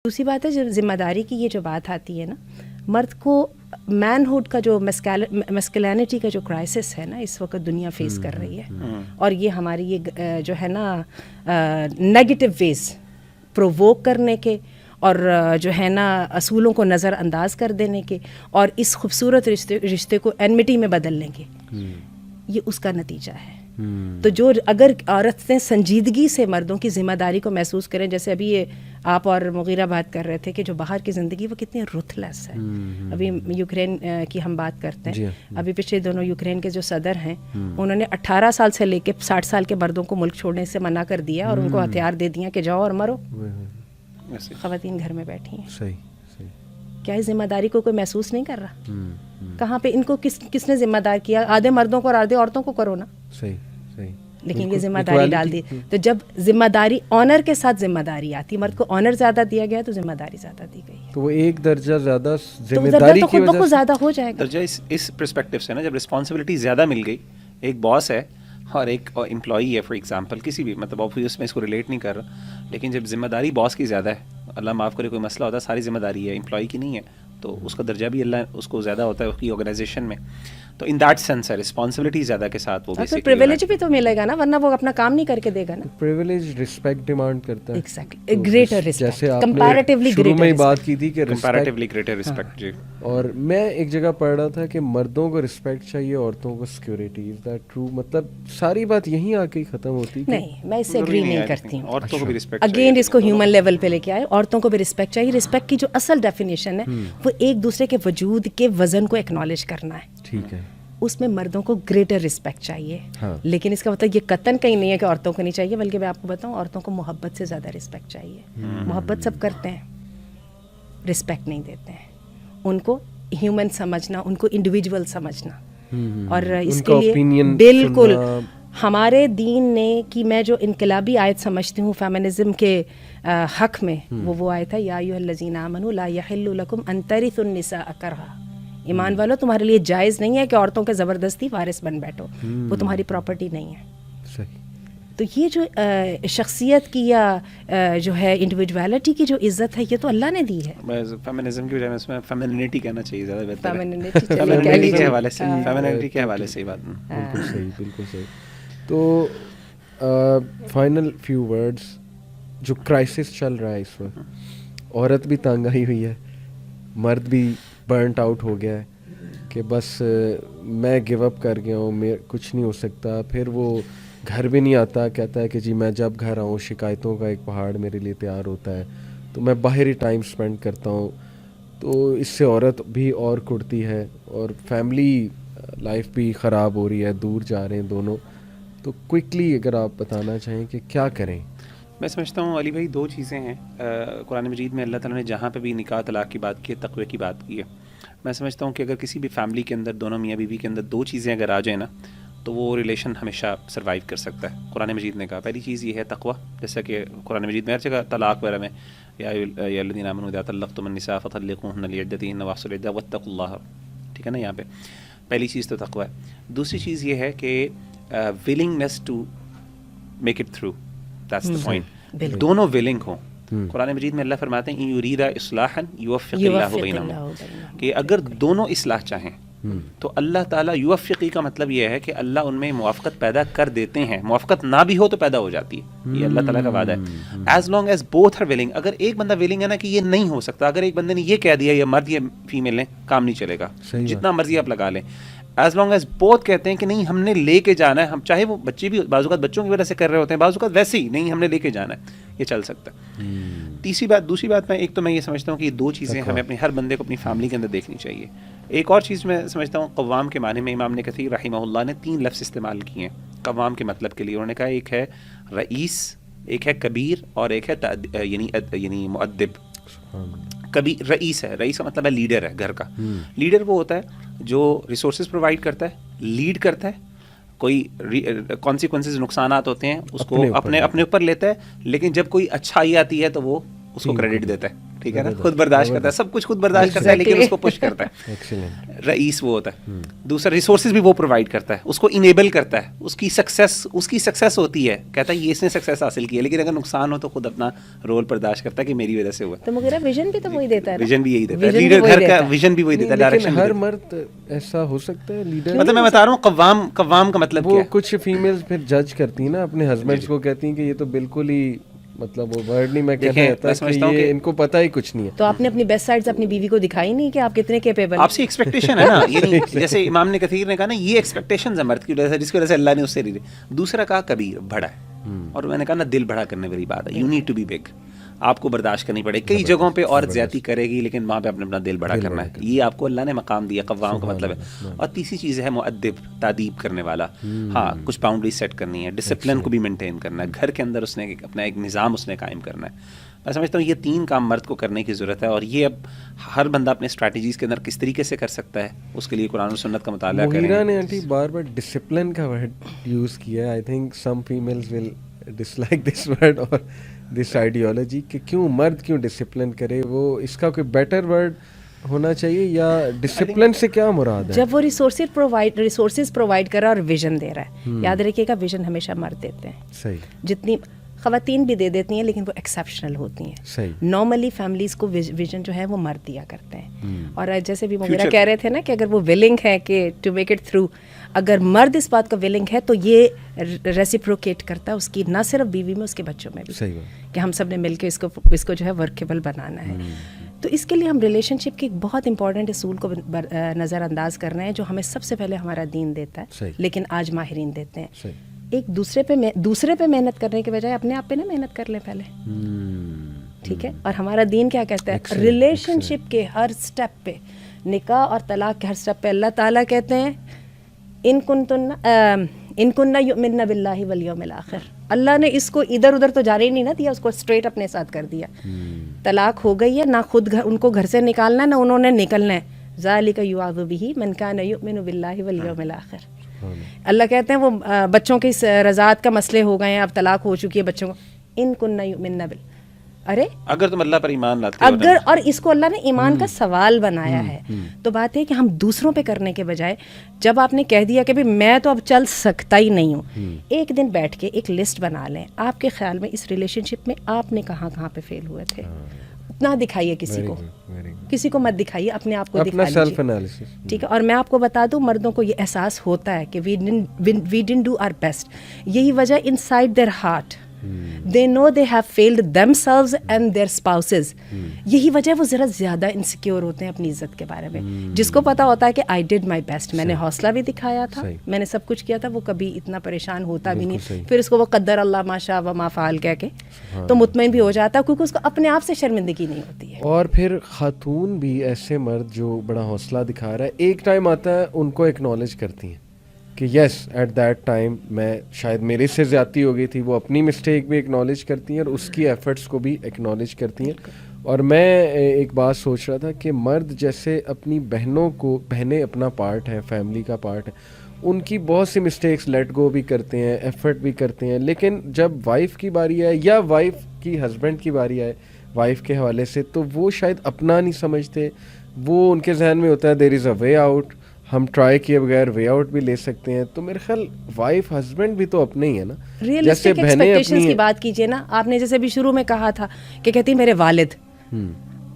دوسری بات ہے جو ذمہ داری کی یہ جو بات آتی ہے نا، مرد کو مین ہوڈ کا جو مسکلینٹی کا جو کرائسس ہے نا اس وقت دنیا فیس کر رہی ہے، اور یہ ہماری یہ جو ہے نا نیگیٹو ویز پرووک کرنے کے اور جو ہے نا اصولوں کو نظر انداز کر دینے کے اور اس خوبصورت رشتے کو اینمٹی میں بدلنے کے، یہ اس کا نتیجہ ہے. تو جو اگر عورتیں سنجیدگی سے مردوں کی ذمہ داری کو محسوس کریں، جیسے ابھی یہ آپ اور مغیرہ بات کر رہے تھے کہ جو باہر کی زندگی وہ کتنی رتھ لیس ہے. ابھی یوکرین کی ہم بات کرتے ہیں، ابھی پچھلے دونوں یوکرین کے جو صدر ہیں انہوں نے 18 سال سے لے کے 60 سال کے مردوں کو ملک چھوڑنے سے منع کر دیا اور ان کو ہتھیار دے دیا کہ جاؤ اور مرو، خواتین گھر میں بیٹھی ہیں. کیا اس ذمہ داری کو کوئی محسوس نہیں کر رہا؟ کہاں پہ ان کو کس نے ذمہ دار کیا؟ آدھے مردوں کو اور آدھے عورتوں کو کرو نا. لیکن یہ ذمہ داری ڈال دی. تو جب ذمہ داری آنر کے ساتھ ذمہ داری آتی، مرد کو آنر زیادہ دیا گیا تو ذمہ داری زیادہ دی گئی، تو وہ ایک درجہ زیادہ ذمہ داری کی وجہ سے زیادہ ہو جائے گا. درجہ اس پرسپیکٹو سے نا، جب رسپانسبلٹی زیادہ مل گئی، ایک باس ہے اور ایک امپلائی ہے فار ایگزامپل، کسی بھی مطلب آبویس میں اس کو ریلیٹ نہیں کر رہا، لیکن جب ذمہ داری باس کی زیادہ ہے، اللہ معاف کرے کوئی مسئلہ ہوتا ہے ساری ذمہ داری ہے امپلائی کی نہیں ہے، تو اس کا درجہ بھی اللہ اس کو زیادہ ہوتا ہے اس کی آرگنائزیشن میں. تو ان دیٹ سینس ہے رسپانسبلٹی زیادہ کے ساتھ وہ بیسیکلی پریویلیج بھی تو ملے گا نا، ورنہ وہ اپنا کام نہیں کر کے دے گا نا. پریویلیج رسپیکٹ ڈیمانڈ کرتا ہے. ایگزیکٹلی گریٹر رسپیکٹ، جیسے آپ کمپیریٹیولی شروع میں بات کی تھی کہ کمپیریٹیولی گریٹر رسپیکٹ. جی، اور میں ایک جگہ پڑھ رہا تھا کہ مردوں کو رسپیکٹ چاہیے، عورتوں کو سیکورٹی. Is that true? مطلب ساری بات یہیں آ کے ختم ہوتی ہے. نہیں، میں اس سے اگری نہیں کرتی ہوں. عورتوں کو بھی رسپیکٹ اگین اس کو ہیومن لیول پہ لے کے آئے، عورتوں کو بھی رسپیکٹ چاہیے. رسپیکٹ کی جو اصل ڈیفینیشن ہے وہ ایک دوسرے کے وجود کے وزن کو ایکنالج کرنا ہے. ٹھیک ہے، اس میں مردوں کو گریٹر رسپیکٹ چاہیے. لیکن اس کا مطلب یہ قطعاً کہیں نہیں ہے کہ عورتوں کو نہیں چاہیے، بلکہ میں آپ کو بتاؤں عورتوں کو محبت سے زیادہ رسپیکٹ چاہیے. محبت سب کرتے ہیں، رسپیکٹ نہیں دیتے ہیں. ان کو ہیومن سمجھنا، ان کو انڈیویجول سمجھنا، اور اس کے لیے بالکل ہمارے دین نے کہ میں جو انقلابی آیت سمجھتی ہوں فیمنزم کے حق میں، وہ آیت ہے یا ایھا الذین آمنوا لا یحل لکم ان ترثوا النساء کرہا. ایمان والو، تمہارے لیے جائز نہیں ہے کہ عورتوں کے زبردستی وارث بن بیٹھو، وہ تمہاری پراپرٹی نہیں ہے. صحیح. تو یہ جو شخصیت کی یا جو ہے انڈیویجویلٹی کی جو عزت ہے، یہ تو اللہ نے دی ہے. فیمنزم کی بجائے اس میں فیمنینٹی کہنا چاہیے، زیادہ بہتر ہے. فیمنینٹی کے حوالے سے، فیمنینٹی کے حوالے سے بات. بالکل صحیح، بالکل صحیح. تو فائنل فیو ورڈز، جو کرائسس چل رہا ہے اس وقت، عورت بھی تنگ آئی ہوئی ہے، مرد بھی برنٹ آؤٹ ہو گیا ہے کہ بس میں گیو اپ کر گیا ہوں، کچھ نہیں ہو سکتا. پھر وہ گھر بھی نہیں آتا، کہتا ہے کہ جی میں جب گھر آؤں شکایتوں کا ایک پہاڑ میرے لیے تیار ہوتا ہے، تو میں باہر ہی ٹائم اسپینڈ کرتا ہوں. تو اس سے عورت بھی اور کڑتی ہے اور فیملی لائف بھی خراب ہو رہی ہے، دور جا رہے ہیں دونوں. تو کوئکلی اگر آپ بتانا چاہیں کہ کیا کریں. میں سمجھتا ہوں علی بھائی دو چیزیں ہیں. قرآن مجید میں اللہ تعالیٰ نے جہاں پہ بھی نکاح طلاق کی بات کی ہے، تقوی کی بات کی ہے. میں سمجھتا ہوں کہ اگر کسی بھی فیملی کے اندر دونوں میاں بیوی کے اندر دو چیزیں اگر آ جائیں نا، تو وہ ریلیشن ہمیشہ سروائیو کر سکتا ہے. قرآن مجید نے کہا پہلی چیز یہ ہے تقوی، جیسا کہ قرآن مجید میں ہر جگہ طلاق وغیرہ میں یا ایھا الذین آمنوا اذا طلقتم النساء فطلقوهن لعدتهن واحصوا العدة واتقوا اللہ. ٹھیک ہے نا، یہاں پہ پہلی چیز تو تقوی ہے. دوسری چیز یہ ہے کہ willingness to make it through. That's the point. دونوں willing ہوں. قرآن مجید میں اللہ فرماتے ہیں یرید اصلاحا یوفق اللہ بینہم، کہ اگر دونوں اصلاح چاہیں تو اللہ تعالیٰ یوفقی کا مطلب یہ ہے کہ اللہ ان میں موافقت پیدا کر دیتے ہیں. موافقت نہ بھی ہو تو پیدا ہو جاتی ہے، یہ اللہ تعالیٰ کا وعدہ ہے. As long as both are willing. اگر ایک بندہ ولنگ ہے نا کہ یہ نہیں ہو سکتا، اگر ایک بندے نے یہ کہہ دیا یا مرد یا فیمیل نے، کام نہیں چلے گا، جتنا مرضی آپ لگا لیں. ایز لانگ ایز بوتھ کہتے ہیں کہ نہیں ہم نے لے کے جانا ہے، ہم چاہے وہ بچے بھی بعض اوقات بچوں کی وجہ سے کر رہے ہوتے ہیں، بعض اوقات ویسے ہی نہیں ہم نے لے کے جانا ہے، یہ چل سکتا ہے. دوسری بات میں ایک تو میں یہ سمجھتا ہوں کہ یہ دو چیزیں ہمیں اپنے ہر بندے کو اپنی فیملی کے اندر دیکھنی چاہیے. ایک اور چیز میں سمجھتا ہوں قوام کے معنی میں امام ابن کثیر رحمہ اللہ نے 3 لفظ استعمال کیے ہیں قوام کے مطلب کے لیے. انہوں نے کہا ایک ہے رئیس، ایک ہے کبیر، اور ایک ہے یعنی مؤدب. کبیر رئیس ہے، رئیس کا مطلب ہے لیڈر ہے گھر کا. لیڈر وہ ہوتا ہے جو ریسورسز پرووائڈ کرتا ہے، لیڈ کرتا ہے، کوئی کانسیکوینسز نقصانات ہوتے ہیں اس کو اپنے اوپر لیتا ہے، لیکن جب کوئی اچھائی آتی ہے تو وہ اس کو کریڈٹ دیتا ہے. ٹھیک ہے نا, خود برداشت کرتا ہے, سب کچھ خود برداشت کرتا ہے, لیکن اس کو پش کرتا ہے. ایکسیلنٹ. رئیس وہ ہوتا ہے. دوسرا ریسورسز بھی وہ پرووائڈ کرتا ہے, اس کو انیبل کرتا ہے, اس کی سکسیس ہوتی ہے, کہتا ہے یہ اس نے سکسیس حاصل کی ہے, لیکن اگر نقصان ہو تو خود اپنا رول برداشت کرتا ہے کہ میری وجہ سے ہوا. تو مغیرہ ویژن بھی تو وہی دیتا ہے, ویژن بھی یہی دیتا ہے, لیڈر گھر کا ویژن بھی وہی دیتا ہے, ڈائریکشن. ہر مرد ایسا ہو سکتا ہے لیڈر؟ مطلب میں بتا رہا ہوں قوام کا مطلب کیا وہ ہے. کچھ فیمیلز پھر جج کرتی ہیں نا اپنے ہسبینڈس کو, کہتی ہیں کہ یہ تو بالکل ہی مطلب وہ ورڈ نہیں میں کہنا چاہتا کہ یہ ان کو پتہ ہی کچھ نہیں ہے. تو آپ نے اپنی بیسٹ سائڈز اپنی بیوی کو دکھائی نہیں کہ آپ کتنے کیپیبل. آپ سے ایکسپیکٹیشن ہے نا, یعنی جیسے امام نے کثیر نے کہا نا, یہ ایکسپیکٹیشنز ہیں مرد کی وجہ سے, جس کی وجہ سے اللہ نے اس سے لی. دوسرا کہا کبیر, بڑا ہے, اور میں نے کہا نا دل بڑا کرنے والی بات ہے. You need to be big, آپ کو برداشت کرنی پڑے. کئی جگہوں پہ عورت زیادتی کرے گی, لیکن وہاں پہ اپنا دل بڑا کرنا ہے. یہ آپ کو اللہ نے مقام دیا, قوام کا مطلب ہے. اور تیسری چیز ہے مؤدب, تادیب کرنے والا. ہاں, کچھ باؤنڈری سیٹ کرنی ہے, ڈسپلن کو بھی مینٹین کرنا ہے, گھر کے اندر اس نے اپنا ایک نظام اس نے قائم کرنا ہے. میں سمجھتا ہوں یہ 3 کام مرد کو کرنے کی ضرورت ہے, اور یہ اب ہر بندہ اپنے اسٹریٹجیز کے اندر کس طریقے سے کر سکتا ہے, اس کے لیے قرآن و سنت کا مطالعہ کریں. مغیرہ نے آنٹی بار بار ڈسپلن کا ورڈ یوز کیا ہے. I think some families will dislike this word اور دس آئیڈیالوجی کہ کیوں مرد کیوں ڈسپلن کرے. وہ اس کا کوئی بیٹر ورڈ ہونا چاہیے, یا ڈسپلن سے کیا مراد ہے؟ جب وہ ریسورسز پرووائڈ کر رہا ہے اور ویژن دے رہا ہے. یاد رکھیے گا ویژن ہمیشہ مرد دیتے ہیں. صحیح. جتنی خواتین بھی دے دیتی ہیں لیکن وہ ایکسیپشنل ہوتی ہیں. صحیح. نارملی فیملیز کو ویژن جو ہے وہ مرد دیا کرتے ہیں. اور جیسے بھی مغیرہ کہہ رہے تھے نا کہ اگر وہ ولنگ ہے کہ ٹو میک اٹ تھرو, اگر مرد اس بات کا ولنگ ہے تو یہ ریسیپروکیٹ کرتا ہے اس کی, نہ صرف بیوی میں, اس کے بچوں میں بھی. صحیح, کہ ہم سب نے مل کے اس کو جو ہے ورکیبل بنانا ہے. تو اس کے لیے ہم ریلیشن شپ کے ایک بہت امپورٹنٹ اصول کو نظر انداز کر رہے ہیں, جو ہمیں سب سے پہلے ہمارا دین دیتا ہے, لیکن آج ماہرین دیتے ہیں. ایک دوسرے پہ محنت کرنے کے بجائے اپنے آپ پہ نا محنت کر لیں پہلے. ٹھیک ہے. اور ہمارا دین کیا کہتا ہے, ریلیشن شپ کے ہر سٹیپ پہ, نکاح اور طلاق کے ہر سٹیپ پہ اللہ تعالیٰ کہتے ہیں ان کننا یؤمنن باللہ والیوم الآخر. اللہ نے اس کو ادھر ادھر تو جانے ہی نہیں نہ دیا, اس کو اسٹریٹ اپنے ساتھ کر دیا. طلاق ہو گئی ہے, نہ خود ان کو گھر سے نکالنا ہے, نہ انہوں نے نکلنا ہے. ذالک یوعظ بہ من کان یؤمن باللہ والیوم الآخر. اللہ کہتے ہیں وہ بچوں کی رضاعت کا مسئلے ہو گئے ہیں, اب طلاق ہو چکی ہے بچوں کو. ان کننا یؤمنن بال, ارے اگر تم اللہ پر ایمان لاتے ہو, اگر, اور اس کو اللہ نے ایمان کا سوال بنایا ہے. تو بات ہے کہ ہم دوسروں پہ کرنے کے بجائے, جب آپ نے کہہ دیا کہ میں تو اب چل سکتا ہی نہیں ہوں, ایک دن بیٹھ کے ایک لسٹ بنا لیں. آپ کے خیال میں اس ریلیشن شپ میں آپ نے کہاں کہاں پہ فیل ہوئے تھے, نہ دکھائیے کسی کو مت دکھائیے, اپنے آپ کو دکھا لیجیے. ٹھیک ہے. اور میں آپ کو بتا دوں, مردوں کو یہ احساس ہوتا ہے کہ we didn't do our best. یہی وجہ inside their heart they know they have failed themselves and their spouses. یہی وجہ وہ ذرا زیادہ انسیکیور ہوتے ہیں اپنی عزت کے بارے میں. جس کو پتا ہوتا ہے کہ I did my best, میں نے حوصلہ بھی دکھایا تھا, میں نے سب کچھ کیا تھا, وہ کبھی اتنا پریشان ہوتا بھی نہیں. پھر اس کو وہ قدر اللہ ما شاء و ما فعل کہہ کے تو مطمئن بھی ہو جاتا ہے, کیونکہ اس کو اپنے آپ سے شرمندگی نہیں ہوتی ہے. اور پھر خاتون بھی ایسے مرد جو بڑا حوصلہ دکھا رہا ہے, ایک ٹائم آتا ہے ان کو ایکنالج کرتی ہیں کہ یس ایٹ دیٹ ٹائم میں شاید میرے سے زیادتی ہو گئی تھی. وہ اپنی مسٹیک بھی ایکنالج کرتی ہیں اور اس کی ایفرٹس کو بھی ایکنالج کرتی ہیں. اور میں ایک بات سوچ رہا تھا کہ مرد جیسے اپنی بہنوں کو, بہنیں اپنا پارٹ ہے, فیملی کا پارٹ ہے, ان کی بہت سی مسٹیکس لیٹ گو بھی کرتے ہیں, ایفرٹ بھی کرتے ہیں. لیکن جب وائف کی باری آئے یا وائف کی ہسبینڈ کی باری آئے وائف کے حوالے سے, تو وہ شاید اپنا نہیں سمجھتے. وہ ان کے ذہن میں ہوتا ہے دیر از اے وے آؤٹ, ہم ٹرائی کیے بغیر وے آؤٹ بھی لے سکتے ہیں. تو میرے خیال وائف ہسبینڈ بھی تو اپنے ہی ہے نا. ریئلسٹک ایکسپیکٹیشنز کی بات کیجیے نا, آپ نے جیسے بھی شروع میں کہا تھا کہ کہتی میرے والد,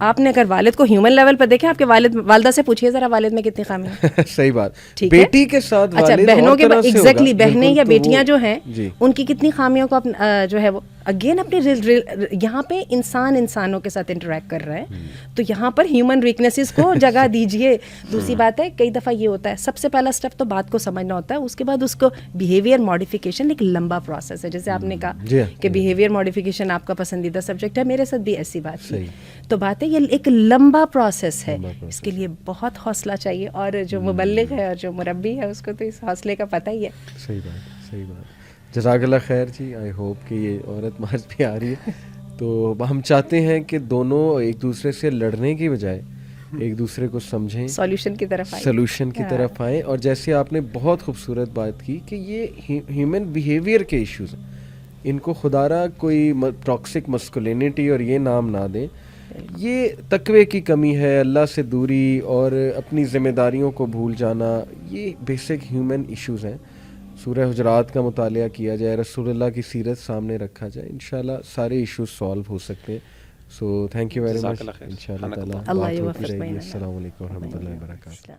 آپ نے اگر والد کو ہیومن لیول پہ دیکھیں, آپ کے والدہ سے پوچھیے ذرا والد میں کتنی خامی ہے. صحیح بات. بیٹی کے ساتھ اچھا, بہنوں کے ایگزیکٹلی بہنیں یا بیٹیاں جو ہیں ان کی کتنی خامیوں کو جو ہے وہ اگین اپنے یہاں پہ انسانوں کے ساتھ انٹریکٹ کر رہے ہیں, تو یہاں پر ہیومن ویکنیسز کو جگہ دیجیے. دوسری بات ہے کئی دفعہ یہ ہوتا ہے, سب سے پہلا اسٹیپ تو بات کو سمجھنا ہوتا ہے, اس کے بعد اس کو بیہیویئر ماڈیفیکیشن ایک لمبا پروسیس ہے. جیسے آپ نے کہا کہ بیہیویئر ماڈیفیکیشن آپ کا پسندیدہ سبجیکٹ ہے, میرے ساتھ بھی ایسی بات ہے. تو بات ہے یہ ایک لمبا پروسیس ہے, اس کے لیے بہت حوصلہ چاہیے, اور جو مبلغ ہے اور جو مربی ہے اس کو تو اس حوصلے کا پتہ ہی ہے. صحیح بات, صحیح بات. جزاک اللہ خیر جی. آئی ہوپ کہ یہ عورت مارچ بھی آ رہی ہے. تو ہم چاہتے ہیں کہ دونوں ایک دوسرے سے لڑنے کی بجائے ایک دوسرے کو سمجھیں, سولوشن کی طرف آئیں. اور جیسے آپ نے بہت خوبصورت بات کی کہ یہ ہیومن بیہیویئر کے ایشوز ہیں, ان کو خدا را کوئی ٹاکسک مسکولینٹی اور یہ نام نہ دیں. یہ تقوی کی کمی ہے, اللہ سے دوری اور اپنی ذمہ داریوں کو بھول جانا, یہ بیسک ہیومن ایشوز ہیں. سورہ حجرات کا مطالعہ کیا جائے, رسول اللہ کی سیرت سامنے رکھا جائے, انشاءاللہ سارے ایشوز سالو ہو سکتے ہیں. So thank you very much. انشاءاللہ تعالیٰ اللہ بات ہوتی یوفق رہے گی. بیننا. السلام علیکم ورحمۃ اللہ وبرکاتہ.